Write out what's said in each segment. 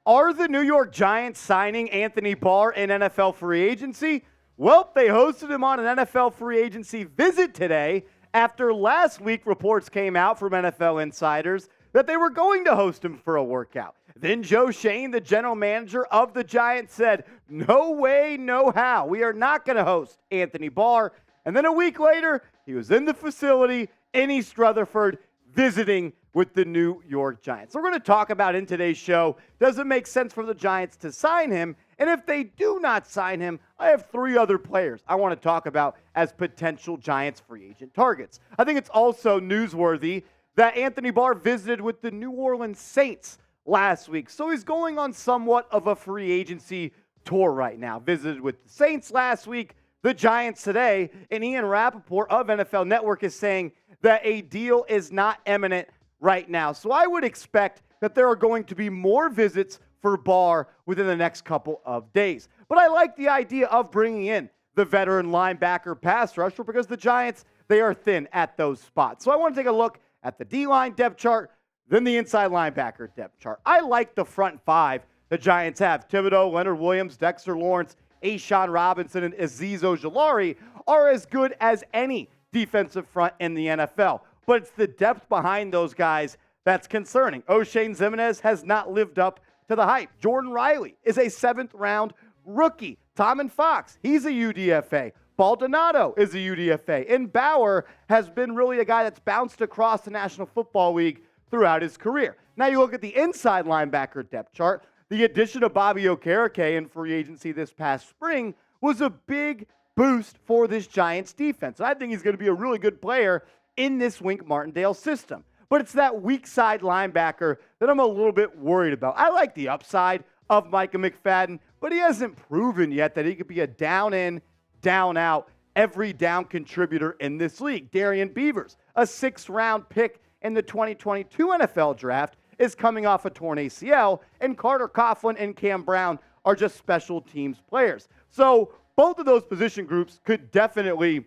Are the New York Giants signing Anthony Barr in NFL free agency? Well, they hosted him on an NFL free agency visit today after last week reports came out from NFL insiders that they were going to host him for a workout. Then Joe Schoen, the general manager of the Giants, said, "No way, no how. We are not going to host Anthony Barr." And then a week later, he was in the facility in East Rutherford visiting with the New York Giants. So we're going to talk about in today's show, does it make sense for the Giants to sign him? And if they do not sign him, I have three other players I want to talk about as potential Giants free agent targets. I think it's also newsworthy that Anthony Barr visited with the New Orleans Saints last week. So he's going on somewhat of a free agency tour right now. Visited with the Saints last week, the Giants today, and Ian Rapoport of NFL Network is saying that a deal is not imminent right now. So I would expect that there are going to be more visits for Barr within the next couple of days. But I like the idea of bringing in the veteran linebacker pass rusher because the Giants, they are thin at those spots. So I want to take a look at the D-line depth chart, then the inside linebacker depth chart. I like the front five the Giants have. Thibodeaux, Leonard Williams, Dexter Lawrence, A'Shawn Robinson, and Azeez Ojulari are as good as any defensive front in the NFL. But it's the depth behind those guys that's concerning. O'Shane Ximines has not lived up to the hype. Jordan Riley is a seventh-round rookie. Tommen Fox, he's a UDFA. Baldonado is a UDFA. And Bauer has been really a guy that's bounced across the National Football League throughout his career. Now you look at the inside linebacker depth chart. The addition of Bobby Okereke in free agency this past spring was a big boost for this Giants defense. I think he's going to be a really good player in this Wink Martindale system. But it's that weak side linebacker that I'm a little bit worried about. I like the upside of Micah McFadden, but he hasn't proven yet that he could be a down in, down out, every down contributor in this league. Darian Beavers, a sixth-round pick in the 2022 NFL draft, is coming off a torn ACL, and Carter Coughlin and Cam Brown are just special teams players. So both of those position groups could definitely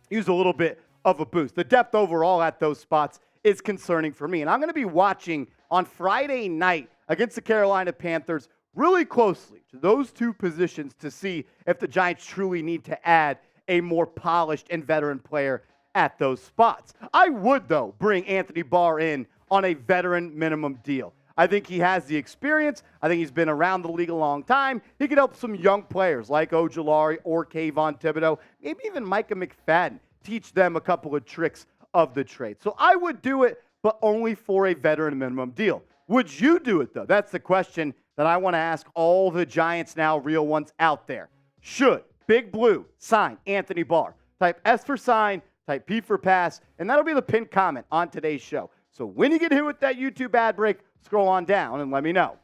use a little bit of a boost. The depth overall at those spots is concerning for me. And I'm going to be watching on Friday night against the Carolina Panthers really closely to those two positions to see if the Giants truly need to add a more polished and veteran player at those spots. I would, though, bring Anthony Barr in on a veteran minimum deal. I think he has the experience. I think he's been around the league a long time. He could help some young players like Ojulari or Kayvon Thibodeaux, maybe even Micah McFadden, teach them a couple of tricks of the trade. So I would do it, but only for a veteran minimum deal. Would you do it, though? That's the question that I want to ask all the Giants now, real ones out there. Should Big Blue sign Anthony Barr? Type S for sign, type P for pass, and that'll be the pinned comment on today's show. So when you get hit with that YouTube ad break, scroll on down and let me know.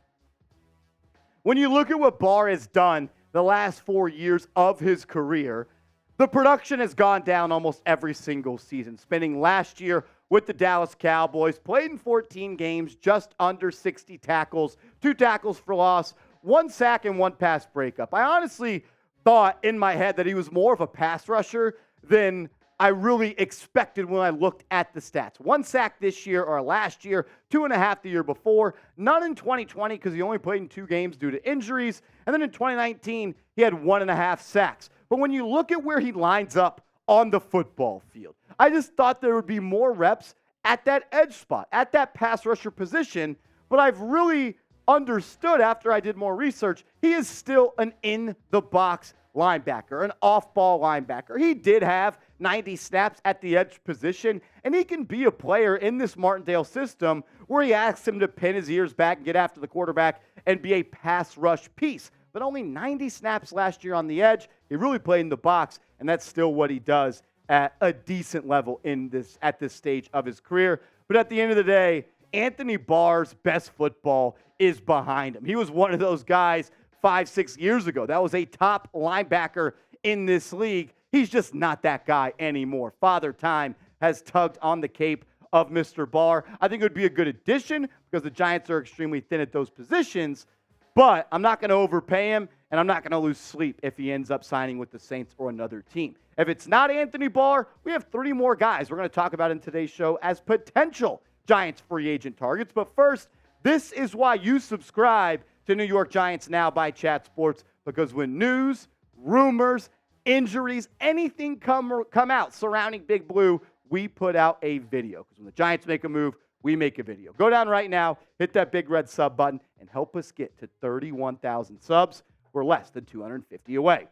When you look at what Barr has done the last 4 years of his career, the production has gone down almost every single season. Spending last year with the Dallas Cowboys, played in 14 games, just under 60 tackles, 2 tackles for loss, 1 sack, and 1 pass breakup. I honestly thought in my head that he was more of a pass rusher than I really expected when I looked at the stats. 1 sack this year or last year, 2.5 the year before, none in 2020 because he only played in 2 games due to injuries. And then in 2019, he had 1.5 sacks. But when you look at where he lines up on the football field, I just thought there would be more reps at that edge spot, at that pass rusher position. But I've really understood after I did more research, he is still an in-the-box linebacker, an off-ball linebacker. He did have 90 snaps at the edge position, and he can be a player in this Martindale system where he asks him to pin his ears back and get after the quarterback and be a pass rush piece. But only 90 snaps last year on the edge. He really played in the box, and that's still what he does at a decent level at this stage of his career. But at the end of the day, Anthony Barr's best football is behind him. He was one of those guys 5-6 years ago that was a top linebacker in this league. He's just not that guy anymore. Father Time has tugged on the cape of Mr. Barr. I think it would be a good addition because the Giants are extremely thin at those positions, but I'm not going to overpay him, and I'm not going to lose sleep if he ends up signing with the Saints or another team. If it's not Anthony Barr, we have 3 more guys we're going to talk about in today's show as potential Giants free agent targets. But first, this is why you subscribe to New York Giants Now by Chat Sports, because when news, rumors, injuries, anything come out surrounding Big Blue, we put out a video. Because when the Giants make a move, we make a video. Go down right now, hit that big red sub button, and help us get to 31,000 subs. We're less than 250 away.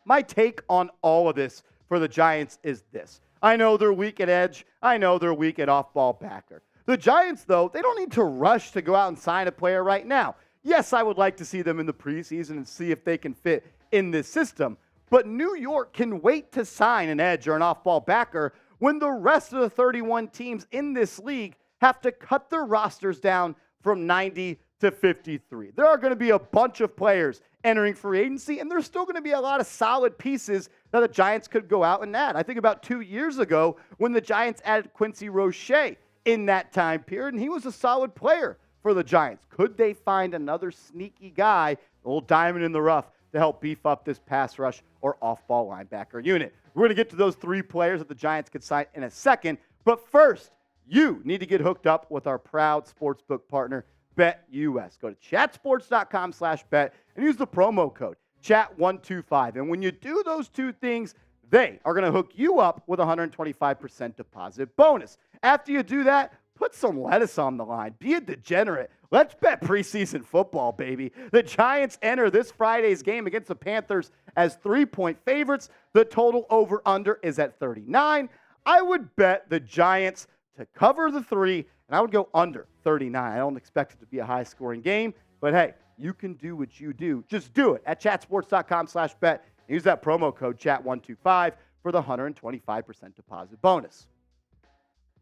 My take on all of this for the Giants is this. I know they're weak at edge. I know they're weak at off-ball backer. The Giants, though, they don't need to rush to go out and sign a player right now. Yes, I would like to see them in the preseason and see if they can fit in this system. But New York can wait to sign an edge or an off-ball backer when the rest of the 31 teams in this league have to cut their rosters down from 90 to 53. There are going to be a bunch of players entering free agency, and there's still going to be a lot of solid pieces that the Giants could go out and add. I think about 2 years ago when the Giants added Quincy Roche in that time period, and he was a solid player for the Giants. Could they find another sneaky guy, a little diamond in the rough, to help beef up this pass rush or off-ball linebacker unit? We're going to get to those 3 players that the Giants could sign in a second, but first, you need to get hooked up with our proud sportsbook partner, BetUS. Go to chatsports.com/bet and use the promo code chat125. And when you do those 2 things, they are going to hook you up with a 125% deposit bonus. After you do that, put some lettuce on the line. Be a degenerate. Let's bet preseason football, baby. The Giants enter this Friday's game against the Panthers as 3-point favorites. The total over-under is at 39. I would bet the Giants to cover the 3, and I would go under 39. I don't expect it to be a high-scoring game, but hey, you can do what you do. Just do it at chatsports.com/bet. Use that promo code chat125 for the 125% deposit bonus.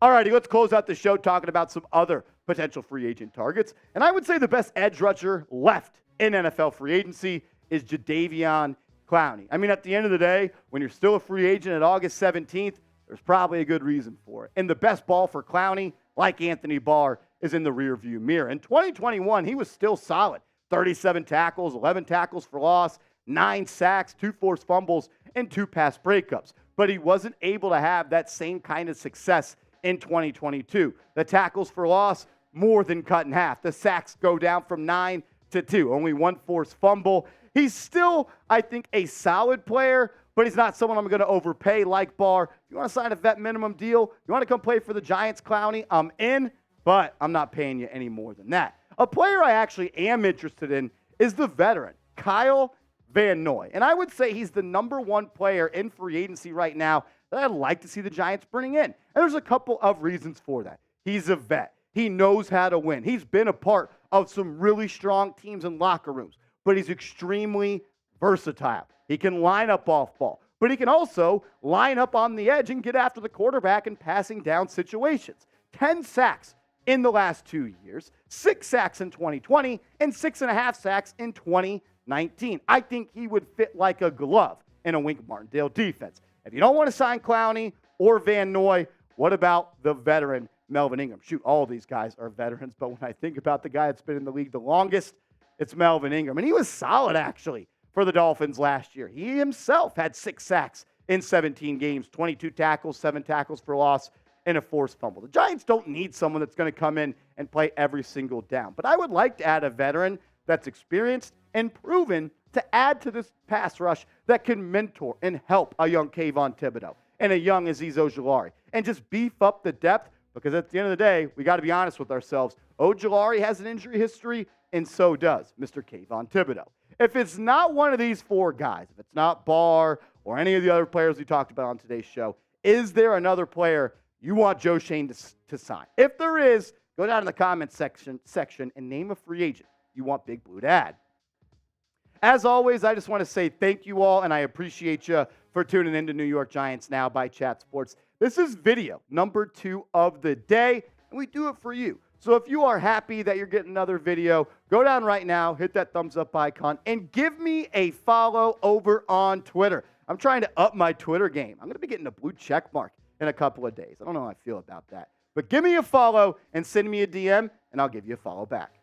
All righty, let's close out the show talking about some other potential free agent targets. And I would say the best edge rusher left in NFL free agency is Jadeveon Clowney. I mean, at the end of the day, when you're still a free agent at August 17th, there's probably a good reason for it. And the best ball for Clowney, like Anthony Barr, is in the rearview mirror. In 2021, he was still solid. 37 tackles, 11 tackles for loss, 9 sacks, 2 forced fumbles, and 2 pass breakups. But he wasn't able to have that same kind of success in 2022. The tackles for loss more than cut in half. The sacks go down from 9 to 2. Only 1 forced fumble. He's still, I think, a solid player, but he's not someone I'm going to overpay like Barr. You want to sign a vet minimum deal? You want to come play for the Giants, Clowney? I'm in, but I'm not paying you any more than that. A player I actually am interested in is the veteran, Kyle Van Noy. And I would say he's the number 1 player in free agency right now that I'd like to see the Giants bring in. And there's a couple of reasons for that. He's a vet. He knows how to win. He's been a part of some really strong teams and locker rooms, but he's extremely versatile. He can line up off ball, but he can also line up on the edge and get after the quarterback in passing down situations. 10 sacks in the last 2 years, 6 sacks in 2020, and 6.5 sacks in 2019. I think he would fit like a glove in a Wink Martindale defense. If you don't want to sign Clowney or Van Noy, what about the veteran Melvin Ingram? Shoot, all of these guys are veterans, but when I think about the guy that's been in the league the longest, it's Melvin Ingram. And he was solid, actually, for the Dolphins last year. He himself had 6 sacks in 17 games, 22 tackles, 7 tackles for loss, and a forced fumble. The Giants don't need someone that's going to come in and play every single down. But I would like to add a veteran that's experienced and proven to add to this pass rush that can mentor and help a young Kayvon Thibodeau and a young Azeez Ojulari and just beef up the depth, because at the end of the day, we got to be honest with ourselves. Ojulari has an injury history, and so does Mr. Kayvon Thibodeau. If it's not one of these 4 guys, if it's not Barr or any of the other players we talked about on today's show, is there another player you want Joe Schoen to sign? If there is, go down in the comments section and name a free agent you want Big Blue to add. As always, I just want to say thank you all, and I appreciate you for tuning in to New York Giants Now by Chat Sports. This is video number 2 of the day, and we do it for you. So if you are happy that you're getting another video, go down right now, hit that thumbs up icon, and give me a follow over on Twitter. I'm trying to up my Twitter game. I'm going to be getting a blue check mark in a couple of days. I don't know how I feel about that. But give me a follow and send me a DM, and I'll give you a follow back.